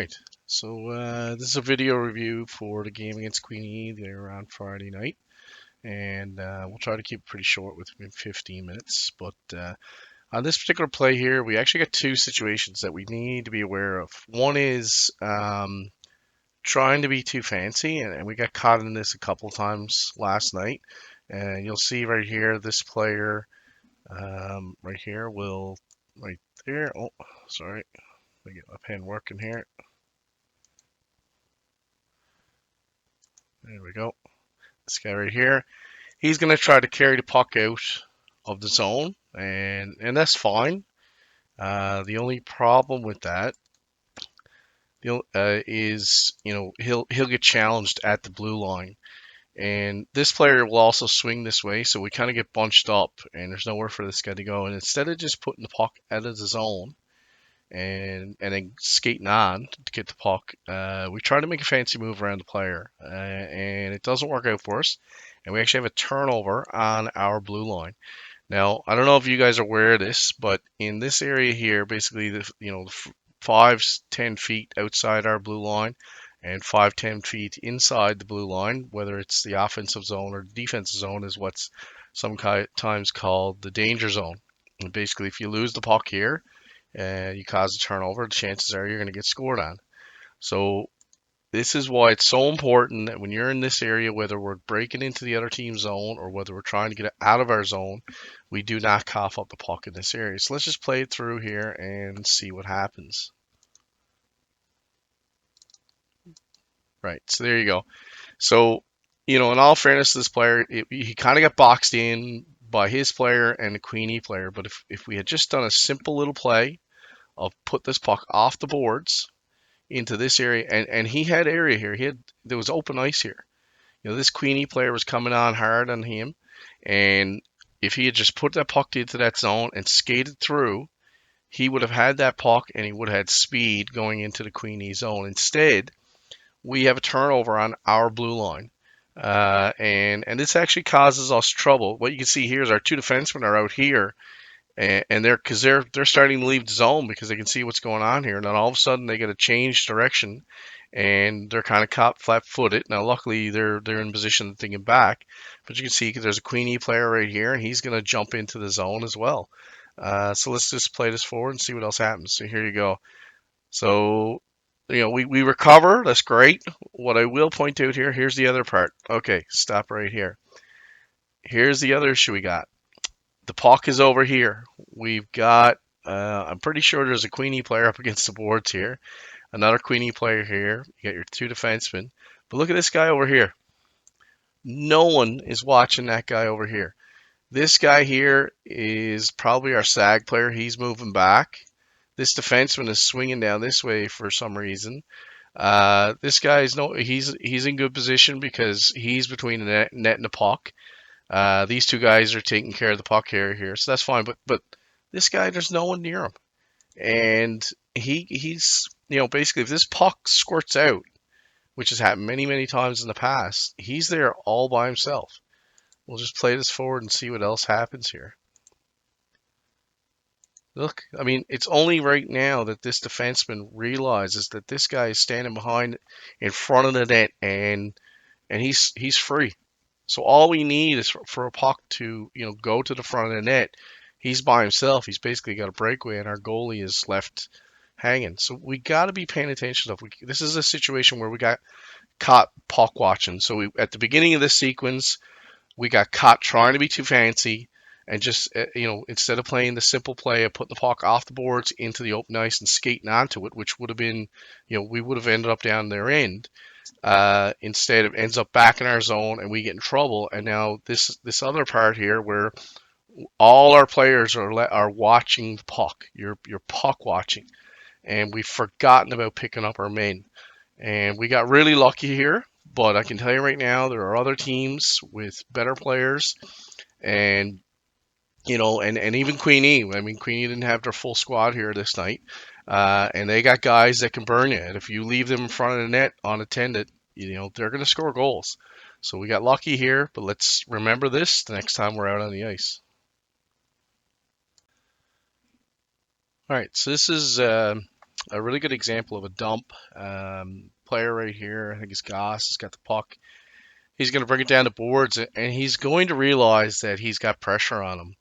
Alright, so this is a video review for the game against Queen E. They're on Friday night, and we'll try to keep it pretty short within 15 minutes. But on this particular play here, we actually got two situations that we need to be aware of. One is trying to be too fancy, and we got caught in this a couple times last night. And you'll see right here, this player right here will, right there, oh, sorry, let me get my pen working here. There we go. This guy right here, he's going to try to carry the puck out of the zone, and that's fine. The only problem with that is, he'll get challenged at the blue line, and this player will also swing this way, so we kind of get bunched up, and there's nowhere for this guy to go. And instead of just putting the puck out of the zone and then skating on to get the puck, we try to make a fancy move around the player, and it doesn't work out for us. And we actually have a turnover on our blue line. Now, I don't know if you guys are aware of this, but in this area here, basically, the 5-10 feet outside our blue line and 5-10 feet inside the blue line, whether it's the offensive zone or the defensive zone, is what's sometimes called the danger zone. And basically, if you lose the puck here and you cause a turnover, the chances are you're going to get scored on. So this is why it's so important that when you're in this area, whether we're breaking into the other team's zone or whether we're trying to get it out of our zone, we do not cough up the puck in this area. So let's just play it through here and see what happens. Right, so there you go. So, in all fairness to this player, he kind of got boxed in by his player and the Queenie player. But if we had just done a simple little play of put this puck off the boards into this area, and he had area here, there was open ice here. This Queenie player was coming on hard on him, and if he had just put that puck into that zone and skated through, he would have had that puck and he would have had speed going into the Queenie zone. Instead, we have a turnover on our blue line. And this actually causes us trouble. What you can see here is our two defensemen are out here, and they're starting to leave the zone because they can see what's going on here. And then all of a sudden they get a change direction, and they're kind of caught flat-footed. Now, luckily they're in position to think back, but you can see there's a Queenie player right here, and he's going to jump into the zone as well. So let's just play this forward and see what else happens. So here you go. So we recover. That's great. What I will point out here, here's the other part. Okay, stop right here. Here's the other issue we got. The puck is over here. We've got, I'm pretty sure there's a Queenie player up against the boards here. Another Queenie player here. You got your two defensemen. But look at this guy over here. No one is watching that guy over here. This guy here is probably our SAG player. He's moving back. This defenseman is swinging down this way for some reason. This guy he's in good position because he's between the net and the puck. These two guys are taking care of the puck carrier here, so that's fine. But this guy, there's no one near him, and he's basically if this puck squirts out, which has happened many times in the past, he's there all by himself. We'll just play this forward and see what else happens here. Look, I mean, it's only right now that this defenseman realizes that this guy is standing behind in front of the net, and he's free. So all we need is for a puck to go to the front of the net. He's by himself. He's basically got a breakaway, and our goalie is left hanging. So we got to be paying attention. This is a situation where we got caught puck watching. So at the beginning of this sequence, we got caught trying to be too fancy. And just, instead of playing the simple play of putting the puck off the boards into the open ice and skating onto it, which would have been, we would have ended up down their end. Instead, it ends up back in our zone and we get in trouble. And now this other part here where all our players are watching the puck. You're puck watching. And we've forgotten about picking up our men. And we got really lucky here. But I can tell you right now, there are other teams with better players. And and even Queenie. I mean, Queenie didn't have their full squad here this night, and they got guys that can burn you. And if you leave them in front of the net unattended, they're going to score goals. So we got lucky here, but let's remember this the next time we're out on the ice. All right, so this is a really good example of a dump. Player right here, I think it's Goss, has got the puck. He's going to bring it down the boards, and he's going to realize that he's got pressure on him.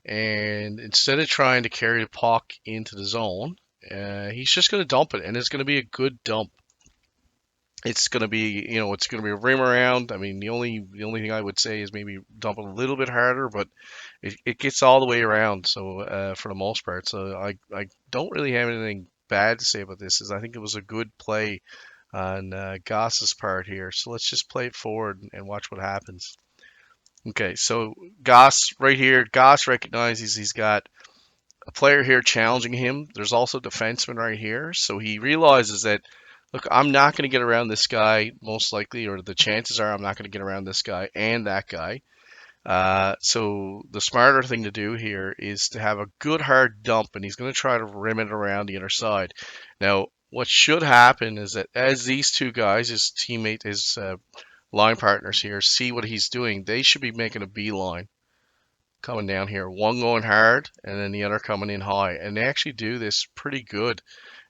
And instead of trying to carry the puck into the zone, he's just going to dump it, and it's going to be a good dump. It's going to be, it's going to be a rim around. I mean, the only thing I would say is maybe dump it a little bit harder, but it gets all the way around. So for the most part, so I don't really have anything bad to say about this. Is I think it was a good play on Goss's part here. So let's just play it forward and watch what happens. Okay, so Goss right here, Goss recognizes he's got a player here challenging him. There's also a defenseman right here, so he realizes that, look, I'm not going to get around this guy most likely, or the chances are I'm not going to get around this guy and that guy. So the smarter thing to do here is to have a good hard dump, and he's going to try to rim it around the other side. Now, what should happen is that as these two guys, his teammate, his line partners here, see what he's doing, they should be making a beeline coming down here. One going hard, and then the other coming in high. And they actually do this pretty good.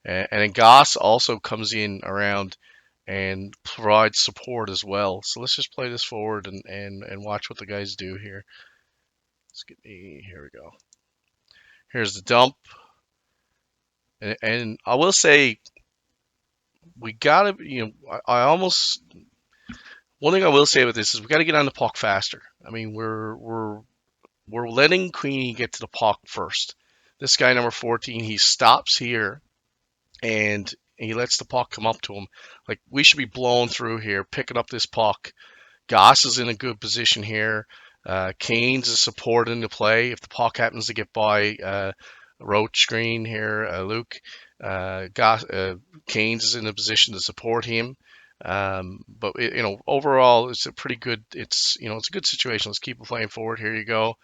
And then Goss also comes in around and provides support as well. So let's just play this forward and watch what the guys do here. Here we go. Here's the dump. And I will say, we gotta, I almost, one thing I will say about this is we gotta get on the puck faster. I mean, we're letting Queenie get to the puck first. This guy, number 14, he stops here and he lets the puck come up to him. Like, we should be blowing through here, picking up this puck. Goss is in a good position here. Canes is supporting the play. If the puck happens to get by Roach screen here, Luke, Canes is in a position to support him. But overall, it's a pretty good. It's a good situation. Let's keep playing forward. Here you go.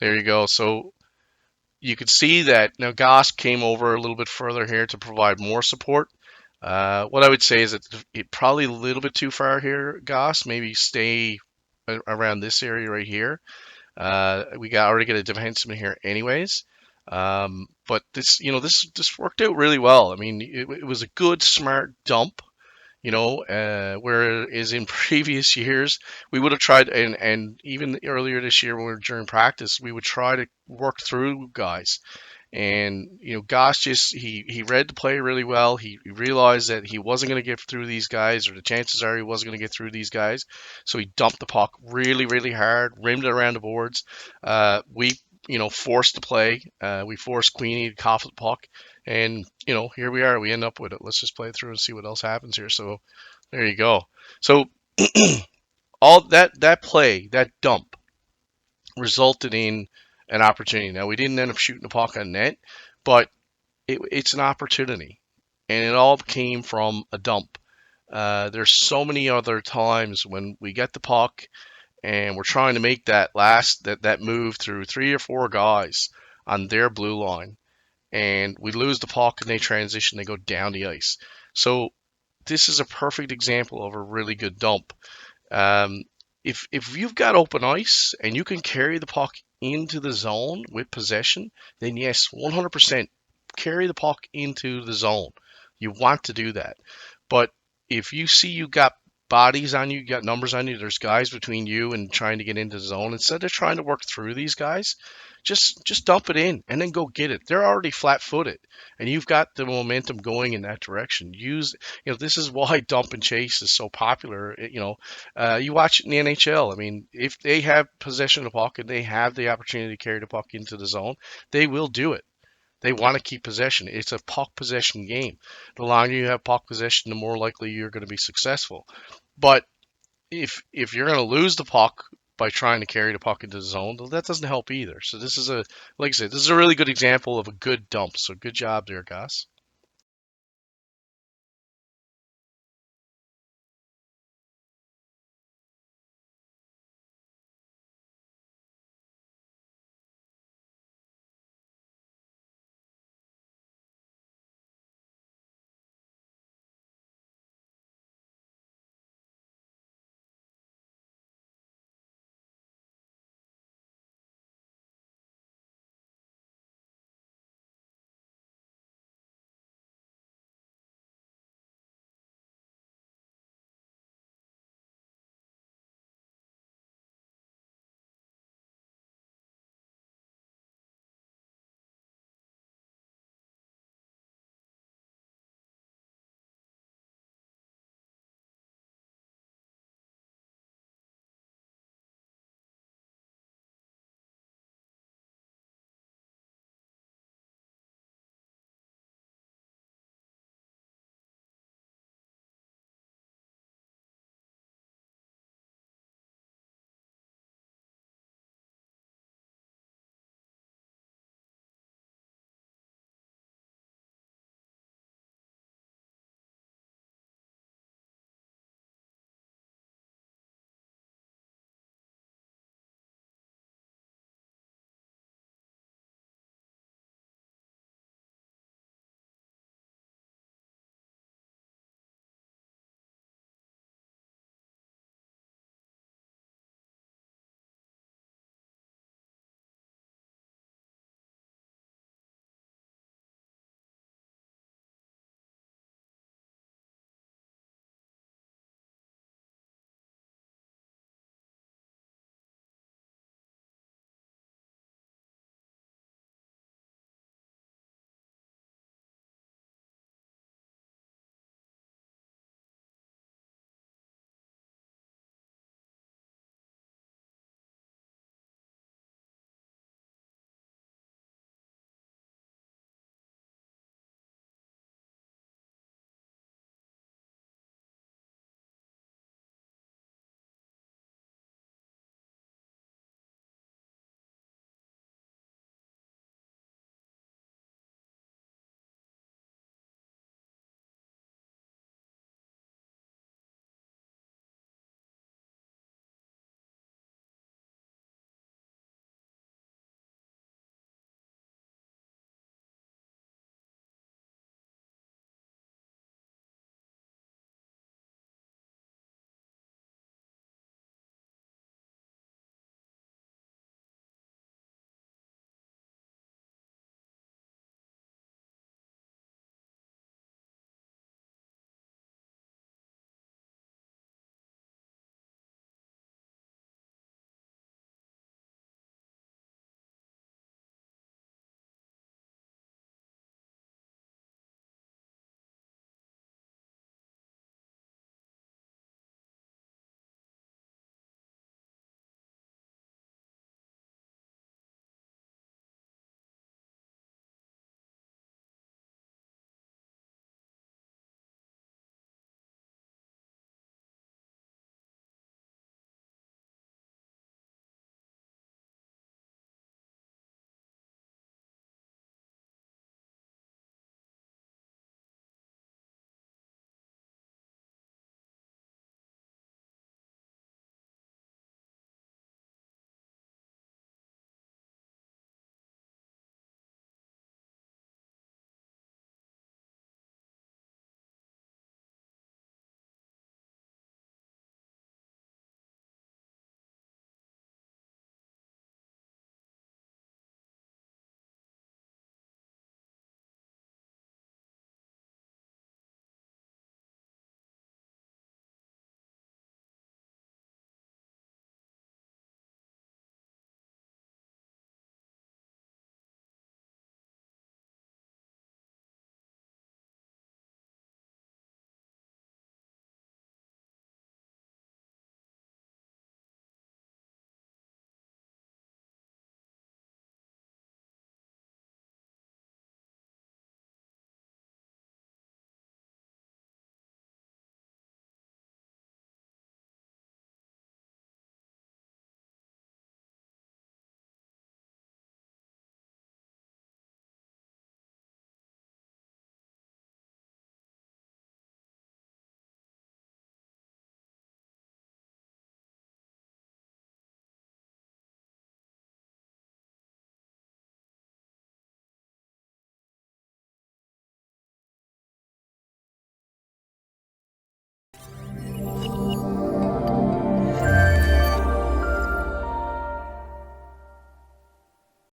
There you go. So you could see that now Goss came over a little bit further here to provide more support. What I would say is that it probably a little bit too far here, Goss. Maybe stay around this area right here. We got already get a defenseman here, anyways. But this worked out really well. I mean, it was a good, smart dump. Whereas in previous years, we would have tried, and even earlier this year when we were during practice, we would try to work through guys. And Goss just he read the play really well. He realized that he wasn't going to get through these guys, or the chances are he wasn't going to get through these guys. So he dumped the puck really, really hard, rimmed it around the boards. We forced the play. We forced Queenie to cough the puck, and here we are. We end up with it. Let's just play it through and see what else happens here. So there you go. So all that play, that dump, resulted in an opportunity. Now, we didn't end up shooting the puck on net, but it's an opportunity, and it all came from a dump. There's so many other times when we get the puck and we're trying to make that move through three or four guys on their blue line, and we lose the puck and they transition, they go down the ice. So this is a perfect example of a really good dump. Um, if you've got open ice and you can carry the puck into the zone with possession, then yes, 100% carry the puck into the zone. You want to do that. But if you see you got bodies on you, you got numbers on you, there's guys between you and trying to get into the zone, instead of trying to work through these guys, just dump it in and then go get it. They're already flat-footed, and you've got the momentum going in that direction. This is why dump and chase is so popular. You watch it in the NHL. I mean, if they have possession of the puck and they have the opportunity to carry the puck into the zone, they will do it. They want to keep possession. It's a puck possession game. The longer you have puck possession, the more likely you're going to be successful. But if you're going to lose the puck by trying to carry the puck into the zone, that doesn't help either. So like I said, this is a really good example of a good dump. So good job there, guys.